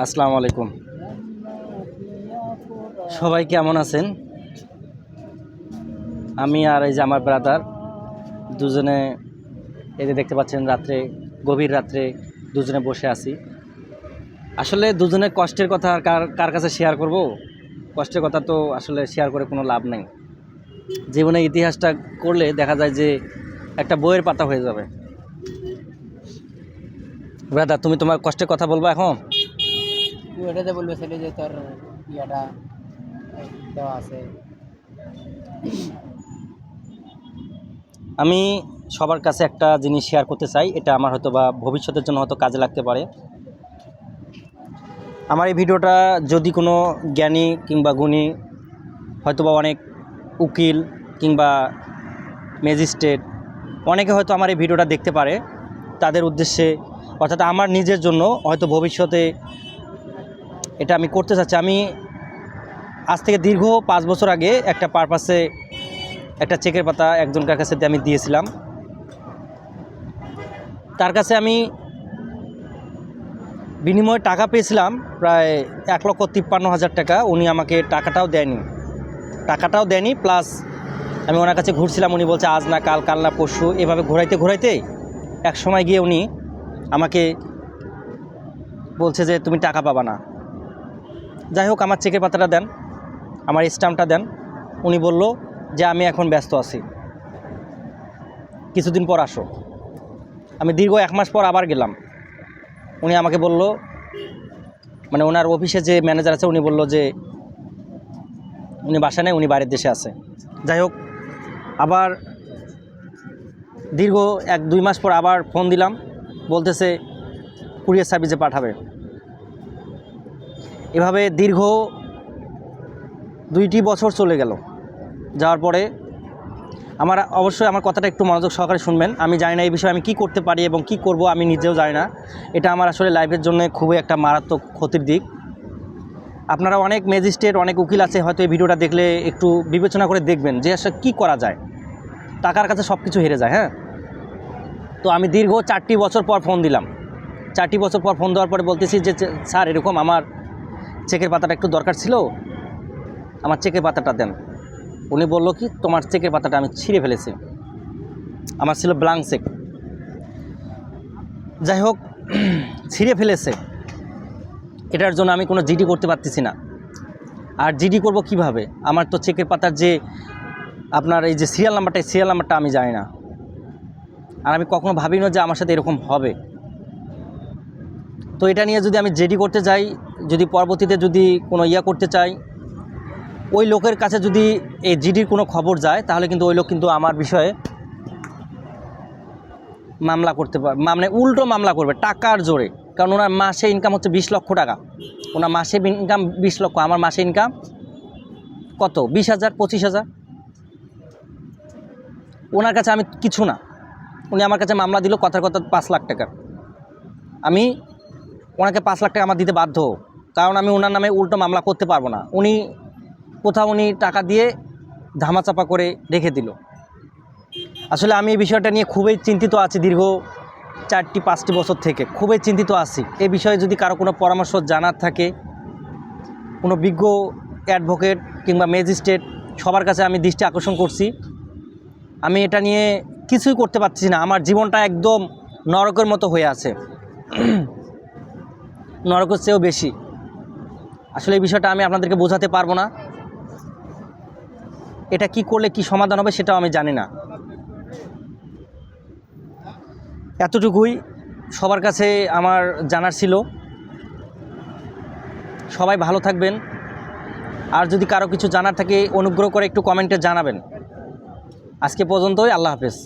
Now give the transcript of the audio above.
আসসালামু আলাইকুম। সবাই কেমন আছেন? আমি আর এই যে আমার ব্রাদার দুজনে এই যে দেখতে পাচ্ছেন রাত্রে, গভীর রাত্রে দুজনে বসে আছি। আসলে দুজনের কষ্টের কথা আর কার কাছে শেয়ার করব? কষ্টের কথা তো আসলে শেয়ার করে কোনো লাভ নেই। জীবনের ইতিহাসটা করলে দেখা যায় যে একটা বইয়ের পাতা হয়ে যাবে। ব্রাদার, তুমি তোমার কষ্টের কথা বলবো এখন? তুই এটাতে বলবে ছেলে যে তোর ইয়াটা দেওয়া আছে। আমি সবার কাছে একটা জিনিস শেয়ার করতে চাই, এটা আমার হয়তো বা ভবিষ্যতের জন্য হয়তো কাজে লাগতে পারে। আমার এই ভিডিওটা যদি কোনো জ্ঞানী কিংবা গুণী, হয়তো বা অনেক উকিল কিংবা ম্যাজিস্ট্রেট অনেকে হয়তো আমার এই ভিডিওটা দেখতে পারে, তাদের উদ্দেশ্যে অর্থাৎ আমার নিজের জন্য হয়তো ভবিষ্যতে এটা আমি করতে চাচ্ছি। আমি আজ থেকে দীর্ঘ 5 বছর আগে একটা পারপাসে একটা চেকের পাতা একজনকার কাছে আমি দিয়েছিলাম। তার কাছে আমি বিনিময়ে টাকা পেয়েছিলাম প্রায় 1,53,000 টাকা। উনি আমাকে টাকাটাও দেয়নি, প্লাস আমি ওনার কাছে ঘুরছিলাম। উনি বলছে আজ না কাল, কাল না পরশু, এভাবে ঘোরাইতে এক সময় গিয়ে উনি আমাকে বলছে যে তুমি টাকা পাবা না। যাই হোক, আমার চেকের পাতাটা দেন, আমার স্ট্যাম্পটা দেন। উনি বলল যে আমি এখন ব্যস্ত আছি, কিছুদিন পর আসো। আমি দীর্ঘ 1 মাস পর আবার গেলাম। উনি আমাকে বলল, মানে ওনার অফিসে যে ম্যানেজার আছে উনি বলল যে উনি বাসা নেই, উনি বাইরের দেশে আছে। যাই হোক, আবার দীর্ঘ 1-2 মাস পর আবার ফোন দিলাম, বলতেছে কুরিয়ার সার্ভিসে পাঠাবে। এভাবে দীর্ঘ 2টি বছর চলে গেল। যাওয়ার পরে অবশ্যই আমার কথাটা একটু মনোযোগ সহকারে শুনবেন। আমি জানি না এই বিষয়ে আমি কী করতে পারি এবং কি করব, আমি নিজেও জানি না। এটা আমার আসলে লাইফের জন্য খুবই একটা মারাত্মক ক্ষতির দিক। আপনারা অনেক ম্যাজিস্ট্রেট, অনেক উকিল আছে, হয়তো এই ভিডিওটা দেখলে একটু বিবেচনা করে দেখবেন যে আসলে কী করা যায়। টাকার কাছে সব কিছু হেরে যায়। হ্যাঁ, তো আমি দীর্ঘ 4টি বছর পর ফোন দিলাম। 4টি বছর পর ফোন দেওয়ার পরে বলতেছি যে স্যার, এরকম আমার চেকের পাতাটা একটু দরকার ছিল, আমার চেকের পাতাটা দেন। উনি বলল কি, তোমার চেকের পাতাটা আমি ছিঁড়ে ফেলেছি, আমার ছিল ব্ল্যাঙ্ক চেক। যাই হোক, ছিঁড়ে ফেলেছে, এটার জন্য আমি কোনো জিডি করতে পারতেছি না। আর জিডি করব কিভাবে? আমার তো চেকের পাতার যে আপনার এই যে সিরিয়াল নাম্বারটা আমি জানি না। আর আমি কখনো ভাবিনি যে আমার সাথে এরকম হবে। তো এটা নিয়ে যদি আমি জিডি করতে যাই, যদি পরবর্তীতে যদি কোনো করতে চাই, ওই লোকের কাছে যদি এই জিডির কোনো খবর যায়, তাহলে কিন্তু ওই লোক কিন্তু আমার বিষয়ে মামলা করতে পারে, মানে উল্টো মামলা করবে টাকার জোরে। কারণ ওনার মাসে ইনকাম হচ্ছে 20 লক্ষ টাকা। ওনার মাসে ইনকাম 20 লক্ষ, আমার মাসে ইনকাম কত? 20,000, 25,000। ওনার কাছে আমি কিছু না। উনি আমার কাছে মামলা দিল কথার কথা 5 লাখ টাকা। আমি ওনাকে 5 লাখ টাকা আমার দিতে বাধ্য, কারণ আমি ওনার নামে উল্টো মামলা করতে পারবো না। উনি টাকা দিয়ে ধামাচাপা করে রেখে দিল। আসলে আমি এই বিষয়টা নিয়ে খুবই চিন্তিত আছি। দীর্ঘ 4-5টি বছর থেকে খুবই চিন্তিত আছি। এই বিষয়ে যদি কারো কোনো পরামর্শ জানার থাকে, কোনো বিজ্ঞ অ্যাডভোকেট কিংবা ম্যাজিস্ট্রেট, সবার কাছে আমি দৃষ্টি আকর্ষণ করছি। আমি এটা নিয়ে কিছুই করতে পারছি না। আমার জীবনটা একদম নরকের মতো হয়ে আছে, নরকের চেয়েও বেশি। আসলে এই বিষয়টা আমি আপনাদেরকে বোঝাতে পারবো না। এটা কি করলে কি সমাধান হবে সেটাও আমি জানি না। এতটুকুই সবার কাছে আমার জানার ছিল। সবাই ভালো থাকবেন। আর যদি কারো কিছু জানার থাকে, অনুগ্রহ করে একটু কমেন্টে জানাবেন। আজকে পর্যন্তই, আল্লাহ হাফেজ।